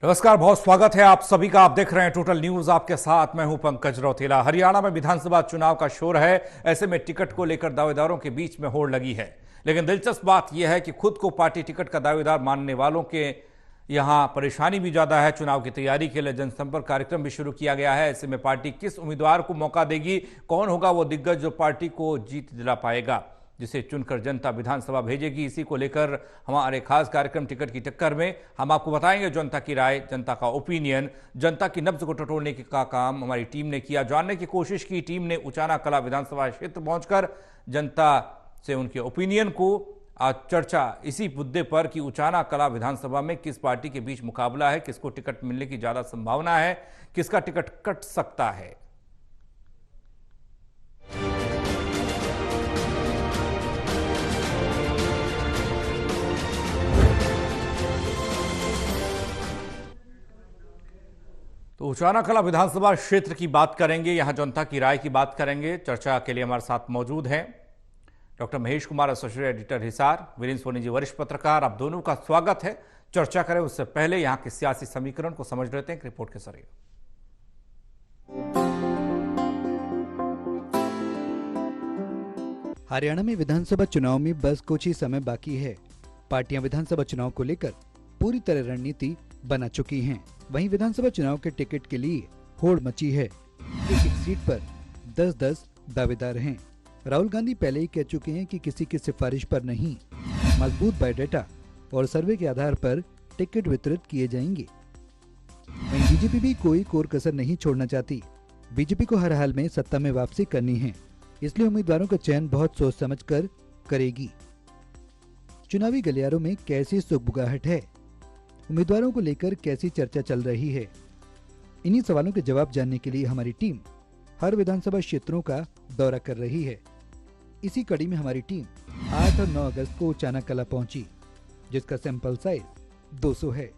नमस्कार, बहुत स्वागत है आप सभी का। आप देख रहे हैं टोटल न्यूज, आपके साथ मैं हूं पंकज रौतेला। हरियाणा में विधानसभा चुनाव का शोर है। ऐसे में टिकट को लेकर दावेदारों के बीच में होड़ लगी है। लेकिन दिलचस्प बात यह है कि खुद को पार्टी टिकट का दावेदार मानने वालों के यहां परेशानी भी ज्यादा है। चुनाव की तैयारी के लिए जनसंपर्क कार्यक्रम भी शुरू किया गया है। ऐसे में पार्टी किस उम्मीदवार को मौका देगी, कौन होगा वो दिग्गज जो पार्टी को जीत दिला पाएगा, जिसे चुनकर जनता विधानसभा भेजेगी, इसी को लेकर हमारे खास कार्यक्रम टिकट की टक्कर में हम आपको बताएंगे जनता की राय, जनता का ओपिनियन, जनता की नब्ज को टटोलने का काम हमारी टीम ने किया। जानने की कोशिश की टीम ने उचाना कला विधानसभा क्षेत्र पहुंचकर जनता से उनके ओपिनियन को। आज चर्चा इसी मुद्दे पर कि उचाना कला विधानसभा में किस पार्टी के बीच मुकाबला है, किसको टिकट मिलने की ज्यादा संभावना है, किसका टिकट कट सकता है। तो उचाना कला विधानसभा क्षेत्र की बात करेंगे, यहां जनता की राय की बात करेंगे। चर्चा के लिए हमारे साथ मौजूद हैं doctor Mahesh Kumar, associate editor Hisar, Virendra Soni ji, वरिष्ठ पत्रकार। आप दोनों का स्वागत है। चर्चा करें उससे पहले यहां के सियासी समीकरण को समझ लेते हैं एक रिपोर्ट के जरिए। हरियाणा में विधानसभा चुनाव में बस कुछ ही समय बाकी है। पार्टियां विधानसभा चुनाव को लेकर पूरी तरह रणनीति बना चुकी हैं। वहीं विधानसभा चुनाव के टिकट के लिए होड़ मची है। एक सीट पर 10-10 दावेदार हैं। राहुल गांधी पहले ही कह चुके हैं कि किसी की सिफारिश पर नहीं, मजबूत बायोडाटा और सर्वे के आधार पर टिकट वितरित किए जाएंगे। वहीं बीजेपी भी कोई कोर कसर नहीं छोड़ना चाहती। बीजेपी को हर हाल में सत्ता में वापसी करनी है, इसलिए उम्मीदवारों का चयन बहुत सोच समझकर करेगी। चुनावी गलियारों में कैसी सुगबुगाहट है, उम्मीदवारों को लेकर कैसी चर्चा चल रही है, इन्हीं सवालों के जवाब जानने के लिए हमारी टीम हर विधानसभा क्षेत्रों का दौरा कर रही है। इसी कड़ी में हमारी टीम 8 और 9 अगस्त को उचाना कला पहुंची, जिसका सैंपल साइज 200 है।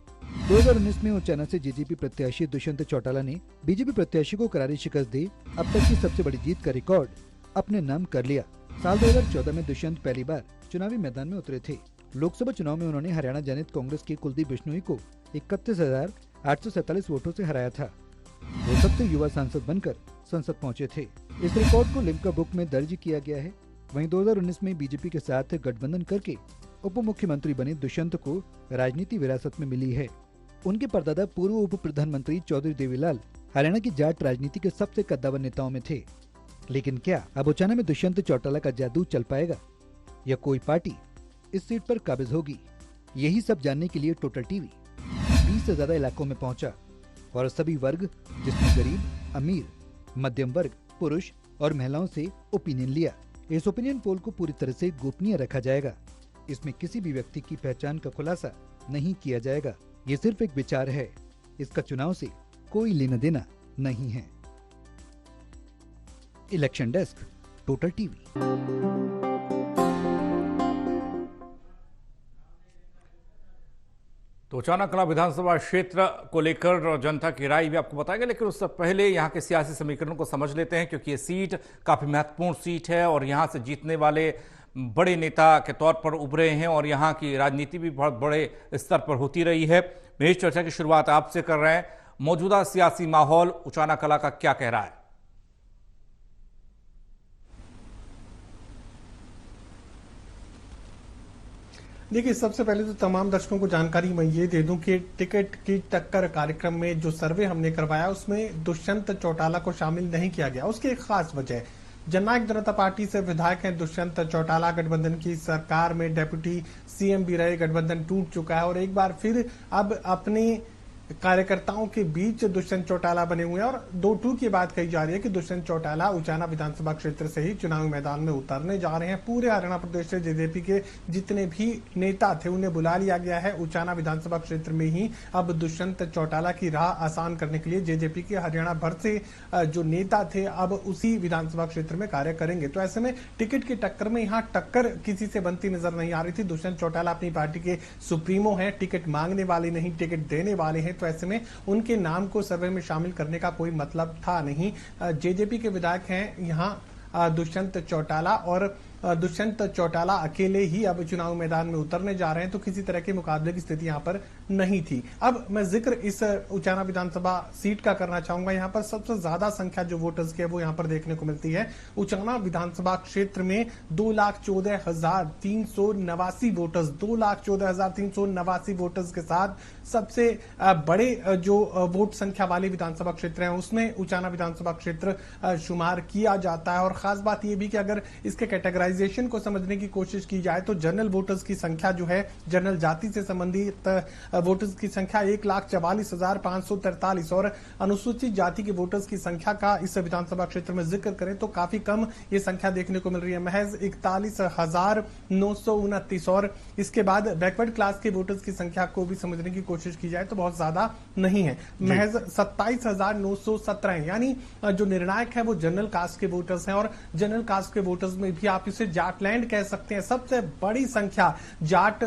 2019 में उचाना से जेजेपी प्रत्याशी दुष्यंत चौटाला ने बीजेपी प्रत्याशी को करारी शिकस्त दी अब तक की सबसे बड़ी जीत का रिकॉर्ड अपने नाम कर लिया। साल 2014 में दुष्यंत पहली बार चुनावी मैदान में उतरे थे। लोकसभा चुनाव में उन्होंने हरियाणा जनहित कांग्रेस के कुलदीप बिश्नोई को 31,847 वोटों से हराया था। वो सबसे युवा सांसद बनकर संसद पहुंचे थे। इस रिकॉर्ड को लिम्का बुक में दर्ज किया गया है। वहीं 2019 में बीजेपी के साथ गठबंधन करके उप मुख्यमंत्री बने दुष्यंत को राजनीति विरासत में मिली है। उनके परदादा पूर्व उप प्रधानमंत्री चौधरी देवीलाल हरियाणा की जाट राजनीति के सबसे कद्दावर नेताओं में थे। लेकिन क्या अब उचाना में दुष्यंत चौटाला का जादू चल पाएगा या कोई पार्टी इस सीट पर काबिज होगी? यही सब जानने के लिए टोटल टीवी 20 से ज्यादा इलाकों में पहुंचा और सभी वर्ग, जिसमें गरीब, अमीर, मध्यम वर्ग, पुरुष और महिलाओं से ओपिनियन लिया। इस ओपिनियन पोल को पूरी तरह से गोपनीय रखा जाएगा। इसमें किसी भी व्यक्ति की पहचान का खुलासा नहीं किया जाएगा। ये सिर्फ एक विचार है, इसका चुनाव से कोई लेना देना नहीं है। Election desk, total TV. तो उचाना कला विधानसभा क्षेत्र को लेकर जनता की राय भी आपको बताएंगे, लेकिन उससे पहले यहां के सियासी समीकरण को समझ लेते हैं, क्योंकि ये सीट काफी महत्वपूर्ण सीट है और यहां से जीतने वाले बड़े नेता के तौर पर उभरे हैं और यहां की राजनीति भी बहुत बड़े स्तर पर होती रही है। मैं इस चर्चा की शुरुआत आपसे कर रहे हैं। मौजूदा सियासी माहौल उचाना कला का क्या कह रहा है? देखिए, सबसे पहले तो तमाम दर्शकों को जानकारी मैं ये दे दूं कि टिकट की टक्कर कार्यक्रम में जो सर्वे हमने करवाया उसमें दुष्यंत चौटाला को शामिल नहीं किया गया। उसकी एक खास वजह है, जननायक जनता पार्टी से विधायक हैं दुष्यंत चौटाला। गठबंधन की सरकार में डेप्यूटी सीएम भी रहे, गठबंधन टूट चुका है और एक बार फिर अब अपने कार्यकर्ताओं के बीच दुष्यंत चौटाला बने हुए हैं। और 2-2 की बात कही जा रही है कि दुष्यंत चौटाला उचाना विधानसभा क्षेत्र से ही चुनावी मैदान में उतरने जा रहे हैं। पूरे हरियाणा प्रदेश से जेजेपी के जितने भी नेता थे उन्हें बुला लिया गया है। उचाना विधानसभा क्षेत्र में ही अब दुष्यंत चौटाला की राह आसान करने के लिए जेजेपी के हरियाणा भर से जो नेता थे अब उसी विधानसभा क्षेत्र में कार्य करेंगे। तो ऐसे में टिकट की टक्कर में यहाँ टक्कर किसी से बनती नजर नहीं आ रही थी। दुष्यंत चौटाला अपनी पार्टी के सुप्रीमो हैं, टिकट मांगने वाले नहीं, टिकट देने वाले हैं। तो ऐसे में उनके नाम को सर्वे में शामिल करने का कोई मतलब था नहीं। जेजेपी के विधायक हैं यहाँ दुष्यंत चौटाला और दुष्यंत चौटाला अकेले ही अब चुनाव मैदान में उतरने जा रहे हैं, तो किसी तरह के मुकाबले की स्थिति यहां पर नहीं थी। अब मैं जिक्र इस उचाना विधानसभा सीट का करना चाहूंगा। यहां पर सबसे ज्यादा संख्या जो वोटर्स की है वो यहां पर देखने को मिलती है। उचाना विधानसभा क्षेत्र में 2,14,389 वोटर्स, 2,14,389 वोटर्स के साथ सबसे बड़े जो वोट संख्या वाले विधानसभा क्षेत्र हैं उसमें उचाना विधानसभा क्षेत्र शुमार किया जाता है। और खास बात यह भी कि अगर इसके कैटेगराइजेशन को समझने की कोशिश की जाए तो जनरल वोटर्स की संख्या जो है, जनरल जाति से संबंधित वोटर्स की संख्या 1,44,543 और अनुसूचित जाति के वोटर्स की संख्या का इस विधानसभा क्षेत्र में जिक्र करें तो काफी कम ये संख्या देखने को मिल रही है, महज 41,929। और इसके बाद बैकवर्ड क्लास के वोटर्स की संख्या को भी समझने की कोशिश की जाए तो बहुत ज्यादा नहीं है, महज 27,917 है। यानी जो निर्णायक है वो जनरल कास्ट के वोटर्स हैं और जनरल कास्ट के वोटर्स में भी आप इसे जाटलैंड कह सकते हैं। सबसे बड़ी संख्या जाट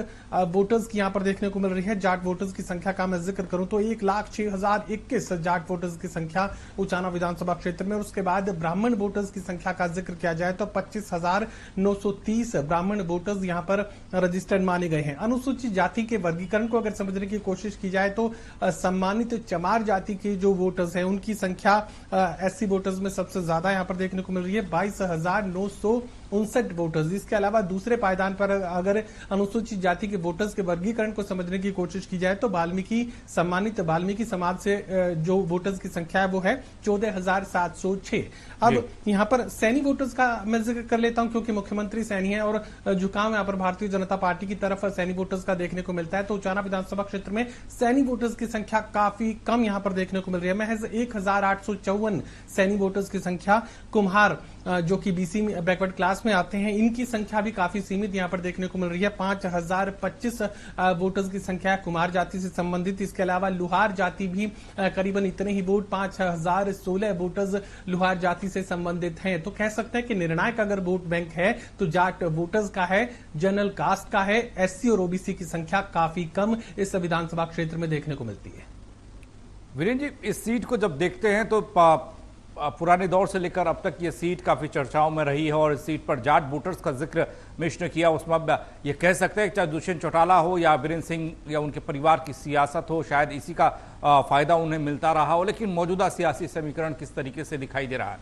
वोटर्स की यहां पर देखने को मिल रही है। जाट वोटर्स की संख्या का मैं जिक्र करूं तो 1,06,021 जाट वोटर्स की संख्या उचाना विधानसभा क्षेत्र में। और उसके बाद ब्राह्मण वोटर्स की संख्या का जिक्र किया जाए तो 25,930 ब्राह्मण वोटर्स यहां पर रजिस्टर्ड माने गए हैं। अनुसूचित जाति के वर्गीकरण को अगर समझने की कोशिश की जाए तो सम्मानित चमार जाति के जो वोटर्स हैं उनकी संख्या एससी वोटर्स में सबसे ज्यादा यहां पर देखने को मिल रही है, 22,959 वोटर्स। इसके अलावा दूसरे पायदान पर अगर अनुसूचित जाति के वोटर्स के वर्गीकरण को समझने की कोशिश की जाए तो सम्मानित वाल्मीकि समाज से जो वोटर्स की संख्या है वो है 14,706। अब यहां पर सैनी वोटर्स का मैं जिक्र कर लेता हूं क्योंकि मुख्यमंत्री सैनी है और झुकाव यहां पर भारतीय जनता पार्टी की तरफ सैनी वोटर्स का देखने को मिलता है। तो उचाना विधानसभा क्षेत्र में सैनी वोटर्स की संख्या काफी कम यहां पर देखने को मिल रही है, महज 1,854 सैनी वोटर्स की संख्या। कुम्हार जो कि बीसी बैकवर्ड क्लास में आते हैं इनकी संख्या भी काफी सीमित यहां पर देखने को मिल रही है, 5,025 वोटर्स की संख्या है कुमार जाति से संबंधित। इसके अलावा लुहार जाति भी करीबन इतने ही वोट, 5,016 वोटर्स लुहार जाति से संबंधित हैं। तो कह सकते हैं कि निर्णायक अगर वोट बैंक है तो जाट वोटर्स का है, जनरल कास्ट का है, एससी और ओबीसी की संख्या काफी कम इस विधानसभा क्षेत्र में देखने को मिलती है। वीरेंद्र जी, इस सीट को जब देखते हैं तो पुराने दौर से लेकर अब तक ये सीट काफी चर्चाओं में रही है और इस सीट पर जाट वोटर्स का जिक्र मिश ने किया। उसमें अब ये कह सकते हैं कि चाहे दुष्यंत चौटाला हो या वीरेंद्र सिंह या उनके परिवार की सियासत हो, शायद इसी का फायदा उन्हें मिलता रहा हो, लेकिन मौजूदा सियासी समीकरण किस तरीके से दिखाई दे रहा है?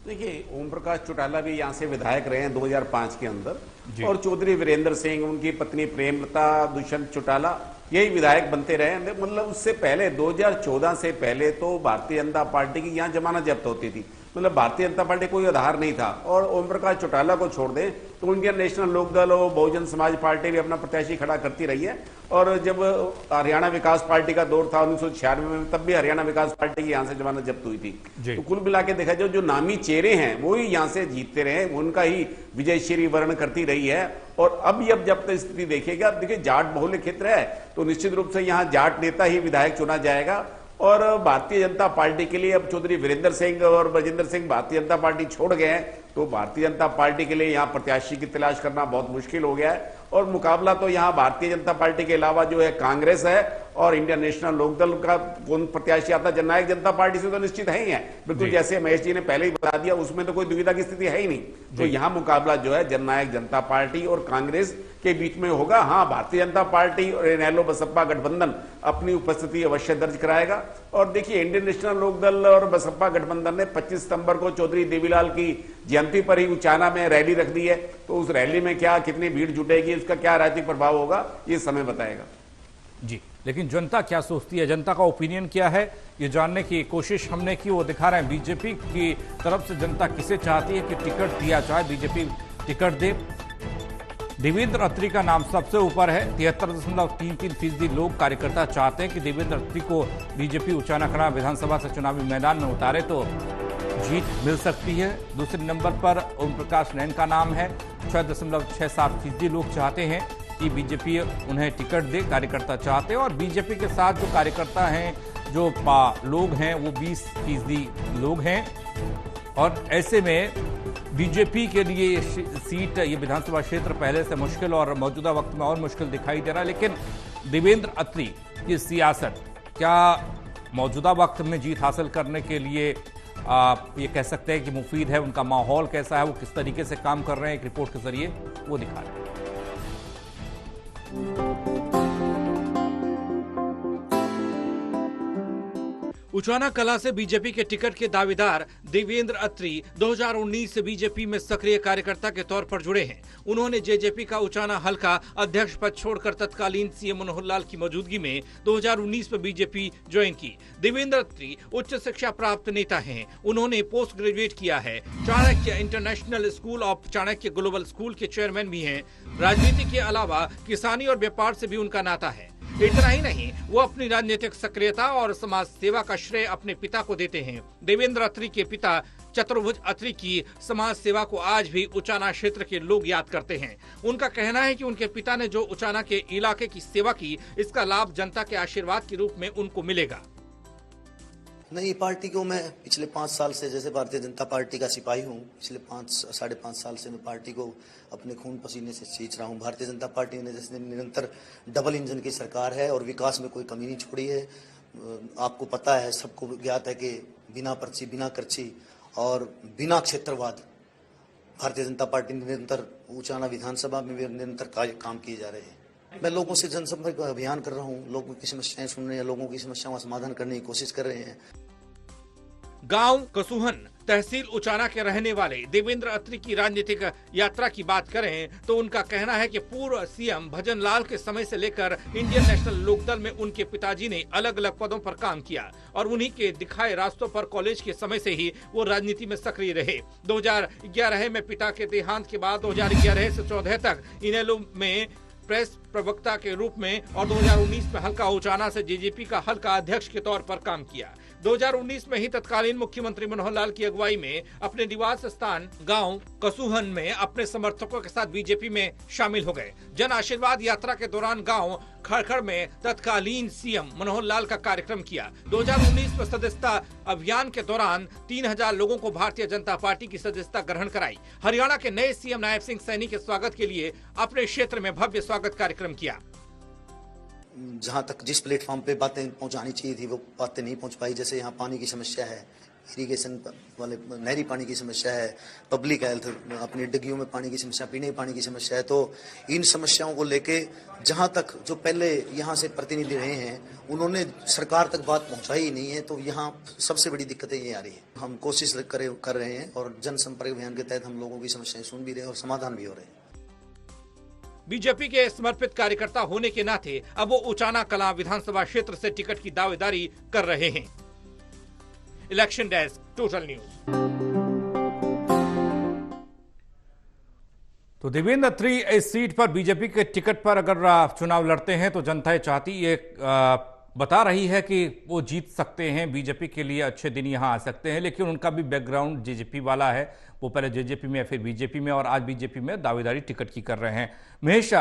देखिए, ओम प्रकाश चौटाला भी यहाँ से विधायक रहे हैं 2005 के अंदर, और चौधरी वीरेंद्र सिंह, उनकी पत्नी प्रेमलता, दुष्यंत चौटाला यही विधायक बनते रहे। मतलब उससे पहले 2014 से पहले तो भारतीय जनता पार्टी की यहाँ जमानत जब्त होती थी, मतलब भारतीय जनता पार्टी कोई आधार नहीं था। और ओम प्रकाश चौटाला को छोड़ दें तो इंडियन नेशनल लोकदल और बहुजन समाज पार्टी भी अपना प्रत्याशी खड़ा करती रही है। और जब हरियाणा विकास पार्टी का दौर था 1996 में, तब भी हरियाणा विकास पार्टी की यहाँ से जमानत जब्त हुई थी। तो कुल मिला के देखा जाए जो नामी चेहरे हैं वो ही यहाँ से जीतते रहे, उनका ही विजयश्री वर्ण करती रही है। और अब जब तक स्थिति देखिएगा, अब देखिए जाट बहुल्य क्षेत्र है तो निश्चित रूप से यहाँ जाट नेता ही विधायक चुना जाएगा। और भारतीय जनता पार्टी के लिए अब चौधरी वीरेंद्र सिंह और बजिंदर सिंह भारतीय जनता पार्टी छोड़ गए हैं तो भारतीय जनता पार्टी के लिए यहाँ प्रत्याशी की तलाश करना बहुत मुश्किल हो गया है। और मुकाबला तो यहाँ भारतीय जनता पार्टी के अलावा जो है कांग्रेस है और इंडियन नेशनल लोकदल का कौन प्रत्याशी आता, जननायक जनता पार्टी से तो निश्चित है ही है, बिल्कुल जैसे महेश जी ने पहले ही बता दिया, उसमें तो कोई दुविधा की स्थिति है ही नहीं। तो यहाँ मुकाबला जो है जननायक जनता पार्टी और कांग्रेस के बीच में होगा। हाँ, भारतीय जनता पार्टी और इनेलो बसपा गठबंधन अपनी उपस्थिति अवश्य दर्ज कराएगा। और देखिए, इंडियन नेशनल लोकदल और बसपा गठबंधन ने 25 सितंबर को चौधरी देवीलाल की जयंती पर ही उचाना में रैली रख दी है, तो उस रैली में क्या कितनी भीड़ जुटेगी, उसका क्या राजनीतिक प्रभाव होगा, ये समय बताएगा। जी, लेकिन जनता क्या सोचती है, जनता का ओपिनियन क्या है, ये जानने की कोशिश हमने की। वो दिखा रहे हैं बीजेपी की तरफ से जनता किसे चाहती है कि टिकट दिया जाए, बीजेपी टिकट दे। देवेंद्र अत्री का नाम सबसे ऊपर है, 73.33% लोग कार्यकर्ता चाहते हैं कि देवेंद्र अत्री को बीजेपी उचाना खड़ा विधानसभा से चुनावी मैदान में उतारे तो जीत मिल सकती है। दूसरे नंबर पर ओम प्रकाश नैन का नाम है, 6.67% लोग चाहते हैं कि बीजेपी उन्हें टिकट दे, कार्यकर्ता चाहते हैं। और बीजेपी के साथ जो कार्यकर्ता हैं, जो लोग हैं, वो 20% लोग हैं। और ऐसे में बीजेपी के लिए ये सीट, ये विधानसभा क्षेत्र पहले से मुश्किल और मौजूदा वक्त में और मुश्किल दिखाई दे रहा है। लेकिन देवेंद्र अत्री की सियासत क्या मौजूदा वक्त में जीत हासिल करने के लिए आप ये कह सकते हैं कि मुफीद है, उनका माहौल कैसा है, वो किस तरीके से काम कर रहे हैं, एक रिपोर्ट के जरिए वो दिखा रहे हैं। उचाना कला से बीजेपी के टिकट के दावेदार देवेंद्र अत्री 2019 से बीजेपी में सक्रिय कार्यकर्ता के तौर पर जुड़े हैं। उन्होंने जेजेपी का उचाना हल्का अध्यक्ष पद छोड़कर तत्कालीन सीएम मनोहर लाल की मौजूदगी में 2019 में बीजेपी ज्वाइन की। देवेंद्र अत्री उच्च शिक्षा प्राप्त नेता हैं। उन्होंने पोस्ट ग्रेजुएट किया है। Chanakya international school of Chanakya global school के चेयरमैन भी हैं। राजनीति के अलावा किसानी और व्यापार से भी उनका नाता है। इतना ही नहीं, वो अपनी राजनीतिक सक्रियता और समाज सेवा का श्रेय अपने पिता को देते हैं। देवेंद्र अत्री के पिता चतुर्भुज अत्री की समाज सेवा को आज भी उचाना क्षेत्र के लोग याद करते हैं। उनका कहना है कि उनके पिता ने जो उचाना के इलाके की सेवा की, इसका लाभ जनता के आशीर्वाद के रूप में उनको मिलेगा। नहीं, पार्टी को मैं पिछले 5 साल से, जैसे भारतीय जनता पार्टी का सिपाही हूँ, पिछले 5-5.5 साल से मैं पार्टी को अपने खून पसीने से सींच रहा हूँ। भारतीय जनता पार्टी ने जैसे निरंतर डबल इंजन की सरकार है और विकास में कोई कमी नहीं छोड़ी है। आपको पता है, सबको ज्ञात है कि बिना पर्ची, बिना कर्ची और बिना क्षेत्रवाद भारतीय जनता पार्टी निरंतर उचाना विधानसभा में निरंतर काम किए जा रहे हैं। मैं लोगों से जनसंपर्क अभियान कर रहा हूँ, लोगों की समस्याएं सुन रहे हैं, लोगों की समस्याओं का समाधान करने की कोशिश कर रहे हैं। गांव कसुहन तहसील उचाना के रहने वाले देवेंद्र अत्री की राजनीतिक यात्रा की बात करें तो उनका कहना है कि पूर्व सीएम भजन लाल के समय से लेकर इंडियन नेशनल लोकदल में उनके पिताजी ने अलग अलग पदों पर काम किया और उन्हीं के दिखाए रास्तों पर कॉलेज के समय से ही वो राजनीति में सक्रिय रहे। 2011 में पिता के देहांत के बाद 2011 से 2014 तक इनेलो में प्रेस प्रवक्ता के रूप में और 2019 में हल्का उचाना से जेजेपी का हल्का अध्यक्ष के तौर पर काम किया। 2019 में ही तत्कालीन मुख्यमंत्री मनोहर लाल की अगुवाई में अपने निवास स्थान गांव कसुहन में अपने समर्थकों के साथ बीजेपी में शामिल हो गए। जन आशीर्वाद यात्रा के दौरान गांव खड़खड़ में तत्कालीन सीएम मनोहर लाल का कार्यक्रम किया। 2019 में सदस्यता अभियान के दौरान 3000 लोगों को भारतीय जनता पार्टी की सदस्यता ग्रहण कराई। हरियाणा के नए सीएम नायब सिंह सैनी के स्वागत के लिए अपने क्षेत्र में भव्य स्वागत कार्यक्रम किया। जहां तक जिस प्लेटफॉर्म पे बातें पहुंचानी चाहिए थी वो बातें नहीं पहुंच पाई। जैसे यहाँ पानी की समस्या है, इरिगेशन वाले नहरी पानी की समस्या है, पब्लिक हेल्थ, अपनी डिग्गियों में पानी की समस्या, पीने के पानी की समस्या है। तो इन समस्याओं को लेके जहां तक जो पहले यहाँ से प्रतिनिधि रहे हैं उन्होंने सरकार तक बात पहुंचाई ही नहीं है। तो यहाँ सबसे बड़ी दिक्कतें ये आ रही है। हम कोशिश कर रहे हैं और जनसंपर्क अभियान के तहत हम लोगों की समस्याएं सुन भी रहे हैं और समाधान भी हो रहे हैं। बीजेपी के समर्पित कार्यकर्ता होने के नाते अब वो उचाना कलां विधानसभा क्षेत्र से टिकट की दावेदारी कर रहे हैं। Election desk, total news. तो देवेंद्र अत्री इस सीट पर बीजेपी के टिकट पर अगर चुनाव लड़ते हैं तो जनता चाहती ये बता रही है कि वो जीत सकते हैं, बीजेपी के लिए अच्छे दिन यहां आ सकते हैं। लेकिन उनका भी बैकग्राउंड जेजेपी वाला है, वो पहले जेजेपी में फिर बीजेपी में और आज बीजेपी में दावेदारी टिकट की कर रहे हैं। महेश,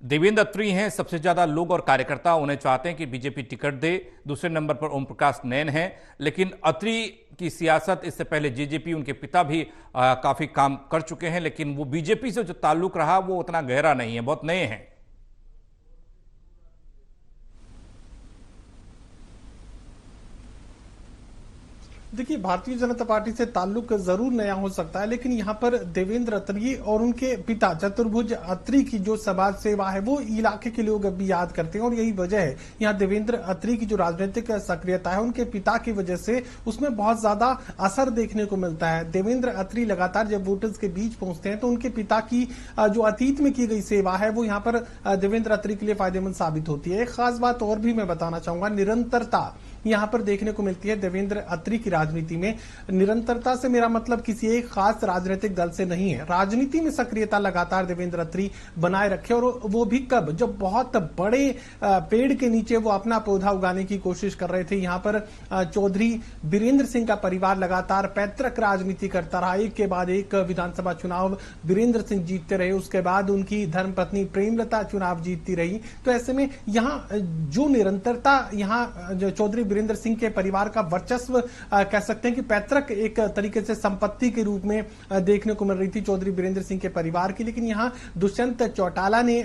देवेंद्र अत्री हैं, सबसे ज्यादा लोग और कार्यकर्ता उन्हें चाहते हैं कि बीजेपी टिकट दे। दूसरे नंबर पर ओम प्रकाश नैन हैं। लेकिन अत्री की सियासत, इससे पहले जेजेपी, उनके पिता भी काफी काम कर चुके हैं, लेकिन वो बीजेपी से जो ताल्लुक रहा वो उतना गहरा नहीं है, बहुत नए हैं। देखिए, भारतीय जनता पार्टी से ताल्लुक जरूर नया हो सकता है, लेकिन यहाँ पर देवेंद्र अत्री और उनके पिता चतुर्भुज अत्री की जो समाज सेवा है वो इलाके के लोग अभी याद करते हैं और यही वजह है। यहाँ देवेंद्र अत्री की जो राजनीतिक सक्रियता है उनके पिता की वजह से उसमें बहुत ज्यादा असर देखने को मिलता है। देवेंद्र अत्री लगातार जब वोटर्स के बीच पहुंचते हैं तो उनके पिता की जो अतीत में की गई सेवा है वो यहाँ पर देवेंद्र अत्री के लिए फायदेमंद साबित होती है। एक खास बात और भी मैं बताना चाहूंगा, निरंतरता यहाँ पर देखने को मिलती है देवेंद्र अत्री की राजनीति में। निरंतरता से मेरा मतलब किसी एक खास राजनीतिक दल से नहीं है। राजनीति में सक्रियता लगातार देवेंद्र अत्री बनाए रखे, और वो भी कब, जब बहुत बड़े पेड़ के नीचे वो अपना पौधा उगाने की कोशिश कर रहे थे। यहाँ पर चौधरी वीरेंद्र सिंह का परिवार लगातार पैतृक राजनीति करता रहा। एक के बाद एक विधानसभा चुनाव वीरेंद्र सिंह जीतते रहे, उसके बाद उनकी धर्मपत्नी प्रेमलता चुनाव जीतती रही। तो ऐसे में यहाँ जो निरंतरता यहाँ जो चौधरी वीरेंद्र सिंह के परिवार का वर्चस्व कह सकते हैं कि पैतृक एक तरीके से संपत्ति के रूप में देखने को मिल रही थी चौधरी वीरेंद्र सिंह के परिवार की। लेकिन यहां दुष्यंत चौटाला ने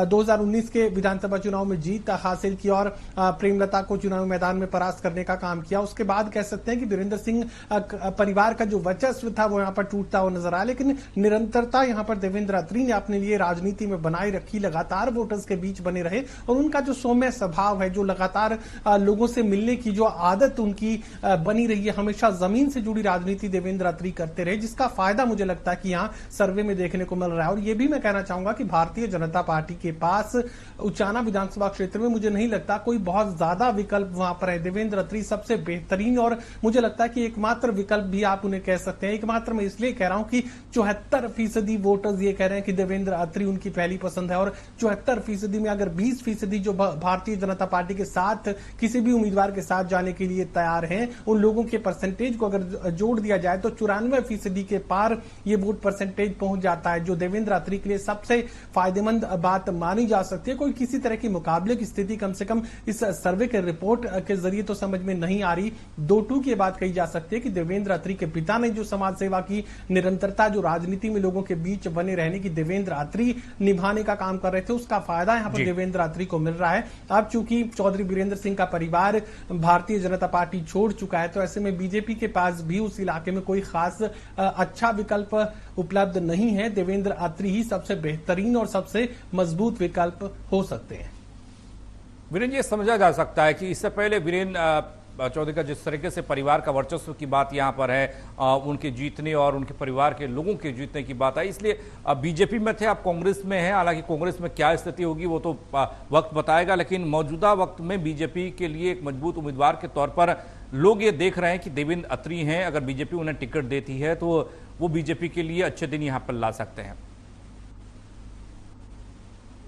2019 के विधानसभा चुनाव में जीत हासिल की और प्रेमलता को चुनावी मैदान में परास्त करने का काम किया। उसके बाद कह सकते हैं कि वीरेंद्र सिंह परिवार का जो वर्चस्व था वो यहां पर टूटता हुआ नजर आया। लेकिन निरंतरता यहां पर देवेंद्र अत्री ने अपने लिए राजनीति में बनाए रखी, लगातार वोटर्स के बीच बने रहे और उनका जो सौम्य स्वभाव है, जो लगातार लोगों से मिलने की जो आदत उनकी बनी रही है, हमेशा जमीन से जुड़ी राजनीति देवेंद्र अत्री करते रहे, जिसका फायदा मुझे लगता है कि यहां सर्वे में देखने को मिल रहा है। और यह भी मैं कहना चाहूंगा कि भारतीय जनता पार्टी के पास उचाना विधानसभा क्षेत्र में मुझे नहीं लगता कोई बहुत ज्यादा विकल्प वहां पर है। देवेंद्र अत्री सबसे बेहतरीन और मुझे लगता है कि एकमात्र विकल्प भी आप उन्हें कह सकते हैं। एकमात्र मैं इसलिए कह रहा हूं कि 74% वोटर्स ये कह रहे हैं कि देवेंद्र अत्री उनकी पहली पसंद है और 74% में अगर 20% जो भारतीय जनता पार्टी के साथ किसी भी उम्मीदवार के साथ जाने के लिए तैयार हैं, उन लोगों के परसेंटेज को अगर जोड़ दिया जाए तो 94% के पार ये वोट परसेंटेज पहुंच जाता है, जो देवेंद्र अत्री के लिए सबसे फायदेमंद बात मानी जा सकती है। कोई किसी तरह की मुकाबले की स्थिति कम से कम इस सर्वे के रिपोर्ट के जरिए तो समझ में नहीं आ रही। 2-2 की बात कही जा सकती है कि देवेंद्र अत्री के पिता ने जो समाज सेवा की, निरंतरता जो राजनीति में लोगों के बीच बने रहने की देवेंद्र अत्री निभाने का काम कर रहे थे, उसका फायदा यहां पर देवेंद्र अत्री को मिल रहा है। अब चूंकि चौधरी वीरेंद्र सिंह का परिवार भारतीय जनता पार्टी छोड़ चुका है, तो ऐसे में बीजेपी के पास भी उस इलाके में कोई खास अच्छा विकल्प उपलब्ध नहीं है। देवेंद्र अत्री ही सबसे बेहतरीन और सबसे मजबूत विकल्प हो सकते हैं। वीरेंद्र, ये समझा जा सकता है कि इससे पहले वीरेंद्र चौधरी का जिस तरीके से परिवार का वर्चस्व की बात यहाँ पर है, उनके जीतने और उनके परिवार के लोगों के जीतने की बात आई, इसलिए बीजेपी में थे, आप कांग्रेस में हैं। हालांकि कांग्रेस में क्या स्थिति होगी वो तो वक्त बताएगा, लेकिन मौजूदा वक्त में बीजेपी के लिए एक मजबूत उम्मीदवार के तौर पर लोग ये देख रहे हैं कि देवेंद्र अत्री हैं। अगर बीजेपी उन्हें टिकट देती है तो वो बीजेपी के लिए अच्छे दिन यहाँ पर ला सकते हैं।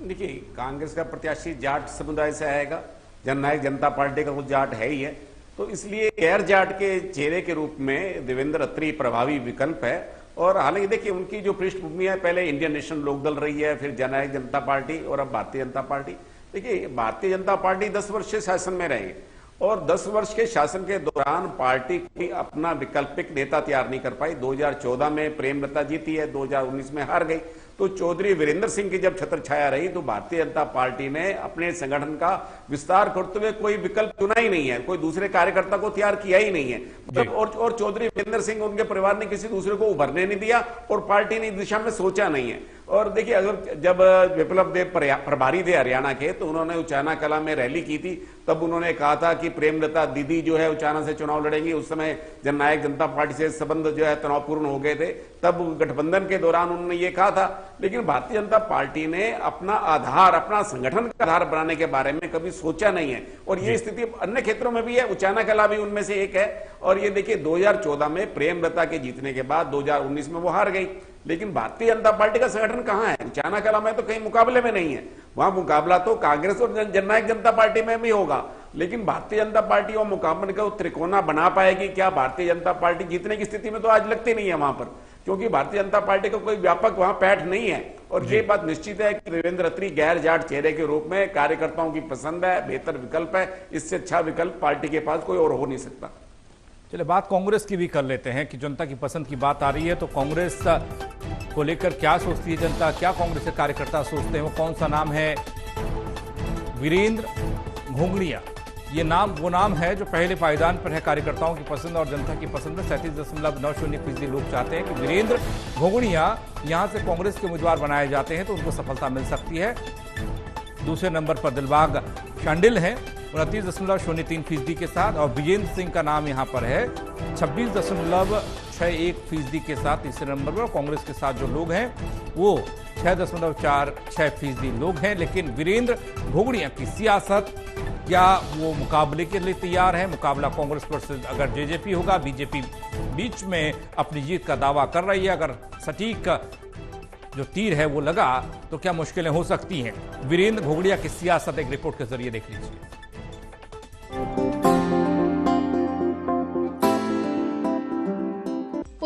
देखिए, कांग्रेस का प्रत्याशी जाट समुदाय से आएगा, जननायक जनता पार्टी का कुछ जाट है ही है, तो इसलिए गैर जाट के चेहरे के रूप में देवेंद्र अत्री प्रभावी विकल्प है। और हालांकि देखिए, उनकी जो पृष्ठभूमि है, पहले इंडियन नेशनल लोकदल रही है, फिर जननायक जनता पार्टी और अब भारतीय जनता पार्टी। देखिए, भारतीय जनता पार्टी 10 वर्ष से शासन में रही और 10 वर्ष के शासन के दौरान पार्टी की अपना वैकल्पिक नेता तैयार नहीं कर पाई। 2014 में प्रेमलता जीती है, 2019 में हार गई। तो चौधरी वीरेंद्र सिंह की जब छत्र छाया रही तो भारतीय जनता पार्टी ने अपने संगठन का विस्तार करते हुए कोई विकल्प चुना ही नहीं है, कोई दूसरे कार्यकर्ता को तैयार किया ही नहीं है। मतलब और चौधरी वीरेंद्र सिंह, उनके परिवार ने किसी दूसरे को उभरने नहीं दिया और पार्टी ने इस दिशा में सोचा नहीं है। और देखिए, अगर जब विप्लव देव प्रभारी थे हरियाणा के, तो उन्होंने उचाना कला में रैली की थी, तब उन्होंने कहा था कि प्रेमलता दीदी जो है उचाना से चुनाव लड़ेंगी। उस समय जननायक जनता पार्टी से संबंध जो है तनावपूर्ण हो गए थे, तब गठबंधन के दौरान उन्होंने ये कहा था। लेकिन भारतीय जनता पार्टी ने अपना आधार, अपना संगठन का आधार बनाने के बारे में कभी सोचा नहीं है और ये स्थिति अन्य क्षेत्रों में भी है। उचाना कला भी उनमें से एक है। और ये देखिए, 2014 में प्रेमलता के जीतने के बाद 2019 में वो हार गई, लेकिन भारतीय जनता पार्टी का संगठन कहां है? उचाना कला में तो कहीं मुकाबले में नहीं है। वहां मुकाबला तो कांग्रेस और जननायक जनता पार्टी में भी होगा, लेकिन भारतीय जनता पार्टी और मुकाबले का त्रिकोणा बना पाएगी क्या? भारतीय जनता पार्टी जीतने की स्थिति में तो आज लगती नहीं है वहां पर, क्योंकि भारतीय जनता पार्टी का कोई व्यापक वहां पैठ नहीं है। और ये बात निश्चित है कि देवेंद्र अत्री गैर जाट चेहरे के रूप में कार्यकर्ताओं की पसंद है, बेहतर विकल्प है। इससे अच्छा विकल्प पार्टी के पास कोई और हो नहीं सकता। चलिए, बात कांग्रेस की भी कर लेते हैं कि जनता की पसंद की बात आ रही है तो कांग्रेस को लेकर क्या सोचती है जनता, क्या कांग्रेस के कार्यकर्ता सोचते हैं, वो कौन सा नाम है? वीरेंद्र घोंगड़िया, ये नाम वो नाम है जो पहले पायदान पर है कार्यकर्ताओं की पसंद और जनता की पसंद में। 37.90% लोग चाहते हैं कि वीरेंद्र घोंगड़िया यहां से कांग्रेस के उम्मीदवार बनाए जाते हैं तो उनको सफलता मिल सकती है। दूसरे नंबर पर दिलबाग शांडिल है 29.03% के साथ और विजेंद्र सिंह का नाम यहां पर है 26.61% के साथ तीसरे नंबर पर। कांग्रेस के साथ जो लोग हैं वो 6.46% लोग हैं। लेकिन वीरेंद्र घोंगड़िया की सियासत, क्या वो मुकाबले के लिए तैयार है? मुकाबला कांग्रेस पर अगर जेजेपी होगा, बीजेपी बीच में अपनी जीत का दावा कर रही है, अगर सटीक जो तीर है वो लगा तो क्या मुश्किलें हो सकती हैं? वीरेंद्र घोंगड़िया की सियासत एक रिपोर्ट के जरिए देख लीजिए।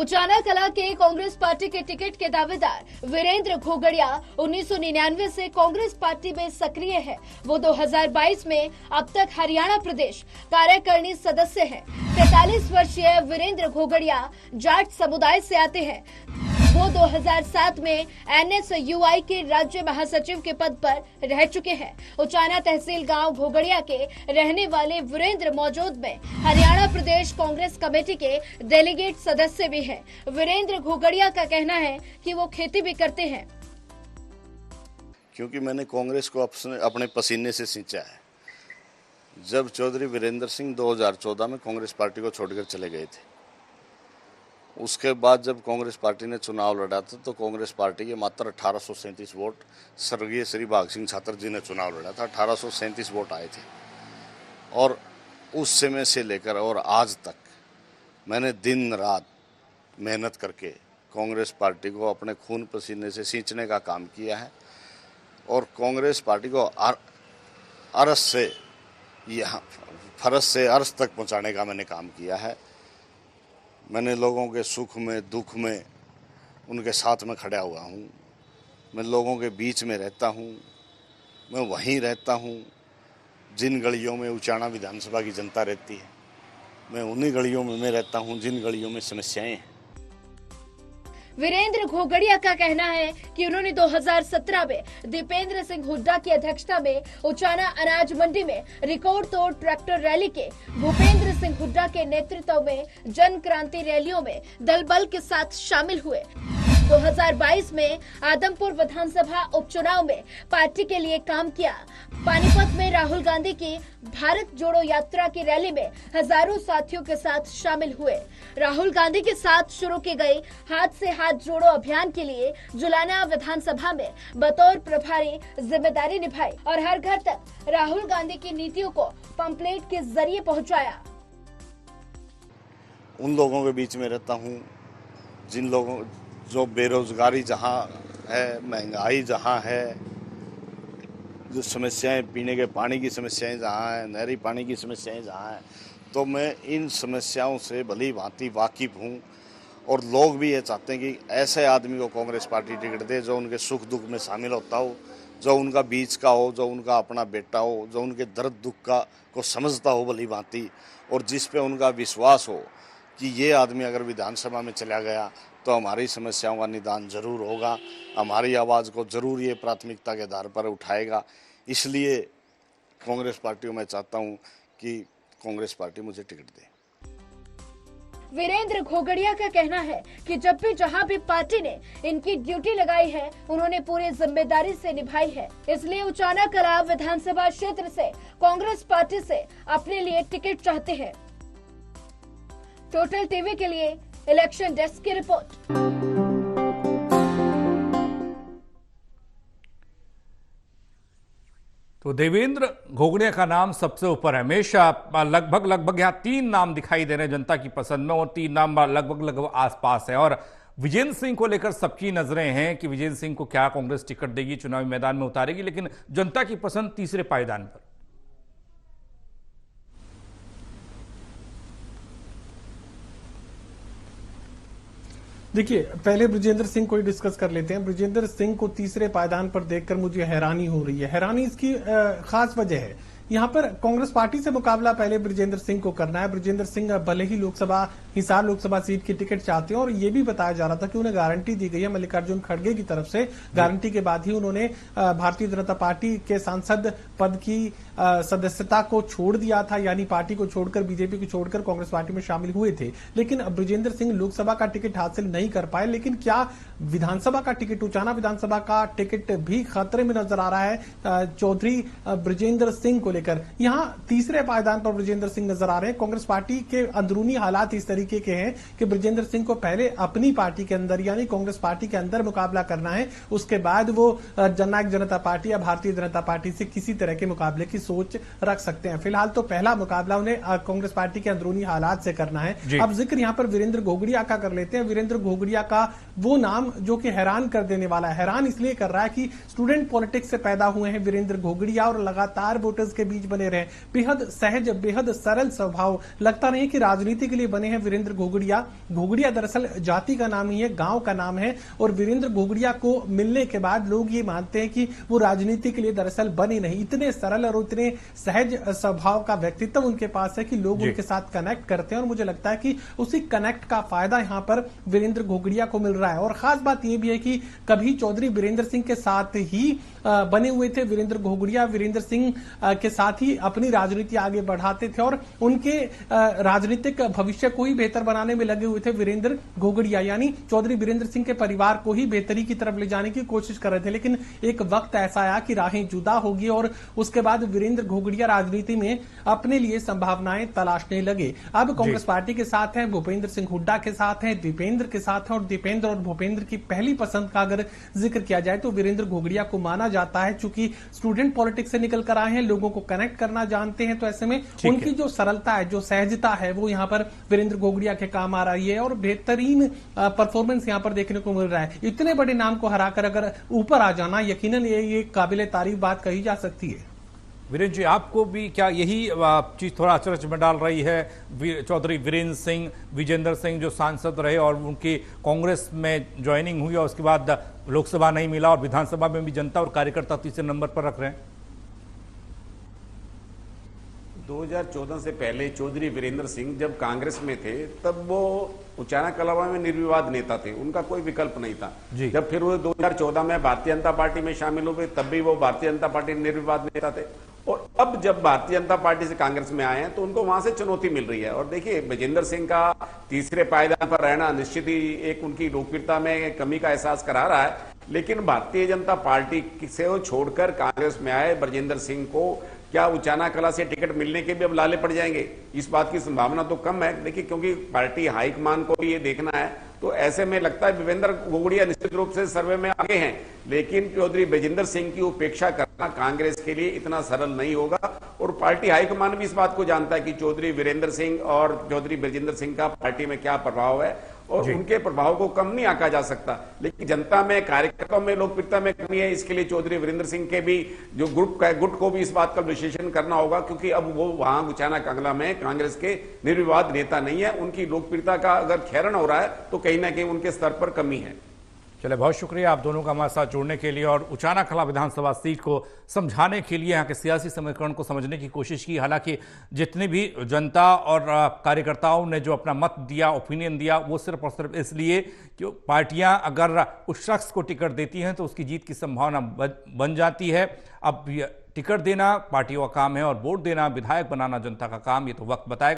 उचाना कला के कांग्रेस पार्टी के टिकट के दावेदार वीरेंद्र घोगड़िया 1999 से कांग्रेस पार्टी में सक्रिय है। वो 2022 में अब तक हरियाणा प्रदेश कार्यकारिणी सदस्य हैं। 43 वर्षीय वीरेंद्र घोगड़िया जाट समुदाय से आते हैं। वो 2007 में NSUI के राज्य महासचिव के पद पर रह चुके हैं। उचाना तहसील गांव घोगड़िया के रहने वाले वीरेंद्र मौजूद में हरियाणा प्रदेश कांग्रेस कमेटी के डेलीगेट सदस्य भी हैं। वीरेंद्र घोगड़िया का कहना है कि वो खेती भी करते हैं। क्योंकि मैंने कांग्रेस को अपने पसीने से सींचा है। जब चौधरी वीरेंद्र सिंह 2014 में कांग्रेस पार्टी को छोड़कर चले गए थे, उसके बाद जब कांग्रेस पार्टी ने चुनाव लड़ा था तो कांग्रेस पार्टी के मात्र 1837 वोट स्वर्गीय श्री भाग सिंह छात्र जी ने चुनाव लड़ा था। 1837 वोट आए थे और उस समय से लेकर और आज तक मैंने दिन रात मेहनत करके कांग्रेस पार्टी को अपने खून पसीने से सींचने का काम किया है और कांग्रेस पार्टी को अरस से यहाँ फरस से अर्श तक पहुँचाने का मैंने काम किया है। मैंने लोगों के सुख में दुख में उनके साथ में खड़ा हुआ हूँ। मैं लोगों के बीच में रहता हूँ, मैं वहीं रहता हूँ जिन गलियों में उचाना विधानसभा की जनता रहती है। मैं उन्हीं गलियों में मैं रहता हूँ जिन गलियों में समस्याएं हैं। वीरेंद्र घोगड़िया का कहना है कि उन्होंने 2017 में दीपेंद्र सिंह हुड्डा की अध्यक्षता में उचाना अनाज मंडी में रिकॉर्ड तोड़ ट्रैक्टर रैली के भूपेंद्र सिंह हुड्डा के नेतृत्व में जन क्रांति रैलियों में दल बल के साथ शामिल हुए। 2022 में आदमपुर विधानसभा उपचुनाव में पार्टी के लिए काम किया। पानीपत में राहुल गांधी की भारत जोड़ो यात्रा की रैली में हजारों साथियों के साथ शामिल हुए। राहुल गांधी के साथ शुरू की गई हाथ से हाथ जोड़ो अभियान के लिए जुलाना विधानसभा में बतौर प्रभारी जिम्मेदारी निभाई और हर घर तक राहुल गांधी की नीतियों को पंपलेट के जरिए पहुंचाया। उन लोगों के बीच में रहता हूँ जिन लोगों जो बेरोजगारी जहाँ है, महंगाई जहाँ है, जो समस्याएं पीने के पानी की समस्याएं जहाँ हैं, नहरी पानी की समस्याएं जहाँ हैं, तो मैं इन समस्याओं से भली भांति वाकिफ हूँ और लोग भी ये चाहते हैं कि ऐसे आदमी को कांग्रेस पार्टी टिकट दे जो उनके सुख दुख में शामिल होता हो, जो उनका बीच का हो, जो उनका अपना बेटा हो, जो उनके दर्द दुख को समझता हो भली भांति और जिस पे उनका विश्वास हो कि ये आदमी अगर विधानसभा में चला गया तो हमारी समस्याओं का निदान जरूर होगा, हमारी आवाज़ को जरूर ये प्राथमिकता के आधार पर उठाएगा। इसलिए कांग्रेस पार्टी को मैं चाहता हूं कि कांग्रेस पार्टी मुझे टिकट दे। वीरेंद्र घोगड़िया का कहना है कि जब भी जहां भी पार्टी ने इनकी ड्यूटी लगाई है उन्होंने पूरी जिम्मेदारी से निभाई है। इसलिए उचाना कला विधानसभा क्षेत्र से कांग्रेस पार्टी से अपने लिए टिकट चाहते हैं। टोटल टीवी के लिए इलेक्शन डेस्क की रिपोर्ट। तो देवेंद्र घोगड़िया का नाम सबसे ऊपर है। हमेशा लगभग यहाँ 3 नाम दिखाई दे रहे हैं जनता की पसंद में और 3 नाम लगभग आसपास है। और विजेंद्र सिंह को लेकर सबकी नजरें हैं कि विजेंद्र सिंह को क्या कांग्रेस टिकट देगी, चुनावी मैदान में उतारेगी, लेकिन जनता की पसंद तीसरे पायदान पर। देखिए, पहले ब्रिजेंद्र सिंह को ही डिस्कस कर लेते हैं। ब्रिजेंद्र सिंह को तीसरे पायदान पर देखकर मुझे हैरानी हो रही है। हैरानी इसकी खास वजह है, यहाँ पर कांग्रेस पार्टी से मुकाबला पहले ब्रिजेंद्र सिंह को करना है। ब्रिजेंद्र सिंह भले ही हिसार लोकसभा सीट की टिकट चाहते हैं और ये भी बताया जा रहा था कि उन्हें गारंटी दी गई है मल्लिकार्जुन खड़गे की तरफ से। गारंटी के बाद ही उन्होंने भारतीय जनता पार्टी के सांसद पद की सदस्यता को छोड़ दिया था, यानी पार्टी को छोड़कर, बीजेपी को छोड़कर कांग्रेस पार्टी में शामिल हुए थे। लेकिन ब्रिजेंद्र सिंह लोकसभा का टिकट हासिल नहीं कर पाए। लेकिन क्या विधानसभा का टिकट, उचाना विधानसभा का टिकट भी खतरे में नजर आ रहा है चौधरी ब्रिजेंद्र सिंह को लेकर। यहां तीसरे पायदान पर ब्रिजेंद्र सिंह नजर आ रहे हैं। कांग्रेस पार्टी के अंदरूनी हालात इस तरीके के हैं कि ब्रिजेंद्र सिंह को पहले अपनी पार्टी के अंदर यानी कांग्रेस पार्टी के अंदर मुकाबला करना है, उसके बाद वो जननायक जनता पार्टी या भारतीय जनता पार्टी से किसी तरह के मुकाबले की सोच रख सकते हैं। फिलहाल तो पहला मुकाबला उन्हें कांग्रेस पार्टी के अंदरूनी हालात से करना है। अब जिक्र यहां पर वीरेंद्र घोगड़िया का कर लेते हैं। वीरेंद्र घोगड़िया का वो नाम जो कि हैरान कर देने वाला है। हैरान इसलिए कर रहा है कि स्टूडेंट पॉलिटिक्स से पैदा हुए हैं वीरेंद्र घोगड़िया और लगातार वोटर्स के बीच बने रहे, बेहद सहज, बेहद सरल स्वभाव, लगता नहीं कि राजनीति के लिए बने हैं वीरेंद्र घोगड़िया। घोगड़िया दरअसल जाति का नाम ही है, गांव का नाम है, और वीरेंद्र घोगड़िया को मिलने के बाद लोग ये मानते हैं कि वो राजनीति के लिए दरअसल बने नहीं। इतने सरल और इतने सहज स्वभाव का व्यक्तित्व उनके पास है कि लोग उनके साथ कनेक्ट करते हैं, और मुझे लगता है कि उसी कनेक्ट का फायदा यहां पर वीरेंद्र घोगड़िया को मिल रहा है। और खास बात यह भी है कि कभी चौधरी वीरेंद्र सिंह के साथ ही बने हुए थे वीरेंद्र घोगड़िया, वीरेंद्र सिंह के साथ ही अपनी राजनीति आगे बढ़ाते थे, और उनके राजनीतिक भविष्य को ही बेहतर बनाने में लगे हुए थे वीरेंद्र घोगड़िया, यानी चौधरी वीरेंद्र सिंह के परिवार को ही बेहतरी की तरफ ले जाने की कोशिश कर रहे थे। लेकिन एक वक्त ऐसा आया कि राहें जुदा होगी, और उसके बाद वीरेंद्र घोगड़िया राजनीति में अपने लिए संभावनाएं तलाशने लगे। अब कांग्रेस पार्टी के साथ हैं, भूपेंद्र सिंह हुड्डा के साथ हैं, दीपेंद्र के साथ हैं, और दीपेंद्र और भूपेंद्र की पहली पसंद का अगर जिक्र किया जाए तो वीरेंद्र घोगड़िया को माना जाता है। चूंकि स्टूडेंट पॉलिटिक्स से निकल कर आए हैं, लोगों को कनेक्ट करना जानते हैं, तो ऐसे में उनकी जो सरलता है, जो सहजता है, वो यहाँ पर वीरेंद्र घोगड़िया के काम आ रही है, और बेहतरीन परफॉर्मेंस यहाँ पर देखने को मिल रहा है। इतने बड़े नाम को हराकर अगर ऊपर आ जाना, यकीनन ये काबिले तारीफ बात कही जा सकती है। वीरेंद्र जी, आपको भी क्या यही चीज थोड़ा अचरज में डाल रही है? चौधरी वीरेंद्र सिंह, विजेंद्र सिंह जो सांसद रहे और उनकी कांग्रेस में ज्वाइनिंग हुई और उसके बाद लोकसभा नहीं मिला, और विधानसभा में भी जनता और कार्यकर्ता तीसरे नंबर पर रख रहे हैं। 2014 से पहले चौधरी वीरेंद्र सिंह जब कांग्रेस में थे तब वो उचाना कलावा में निर्विवाद नेता थे, उनका कोई विकल्प नहीं था। जब फिर वो 2014 में भारतीय जनता पार्टी में शामिल हुए तब भी वो भारतीय जनता पार्टी निर्विवाद नेता थे, और अब जब भारतीय जनता पार्टी से कांग्रेस में आए हैं तो उनको वहां से चुनौती मिल रही है। और देखिए, विजेंद्र सिंह का तीसरे पायदान पर रहना निश्चित ही एक उनकी लोकप्रियता में कमी का एहसास करा रहा है, लेकिन भारतीय जनता पार्टी से वो छोड़कर कांग्रेस में आए ब्रजेंद्र सिंह को क्या उचाना कला से टिकट मिलने के भी अब लाले पड़ जाएंगे? इस बात की संभावना तो कम है। देखिए, क्योंकि पार्टी हाईकमान को भी ये देखना है, तो ऐसे में लगता है वीरेंद्र घोगड़िया निश्चित रूप से सर्वे में आगे हैं, लेकिन चौधरी विजेंद्र सिंह की उपेक्षा करना कांग्रेस के लिए इतना सरल नहीं होगा। और पार्टी हाईकमान भी इस बात को जानता है कि चौधरी वीरेंद्र सिंह और चौधरी विजेंद्र सिंह का पार्टी में क्या प्रभाव है, और उनके प्रभाव को कम नहीं आंका जा सकता। लेकिन जनता में, कार्यकर्ताओं में लोकप्रियता में कमी है, इसके लिए चौधरी वीरेंद्र सिंह के भी जो गुट को भी इस बात का विश्लेषण करना होगा, क्योंकि अब वो वहां उचाना कंगला में कांग्रेस के निर्विवाद नेता नहीं है। उनकी लोकप्रियता का अगर क्षरण हो रहा है तो कहीं ना कहीं उनके स्तर पर कमी है। चले, बहुत शुक्रिया आप दोनों का हमारे साथ जुड़ने के लिए और उचाना कला विधानसभा सीट को समझाने के लिए, यहाँ के सियासी समीकरण को समझने की कोशिश की। हालांकि जितनी भी जनता और कार्यकर्ताओं ने जो अपना मत दिया, ओपिनियन दिया, वो सिर्फ और सिर्फ इसलिए कि पार्टियां अगर उस शख्स को टिकट देती हैं तो उसकी जीत की संभावना बन जाती है। अब टिकट देना पार्टियों का काम है और वोट देना, विधायक बनाना जनता का काम, ये तो वक्त बताएगा।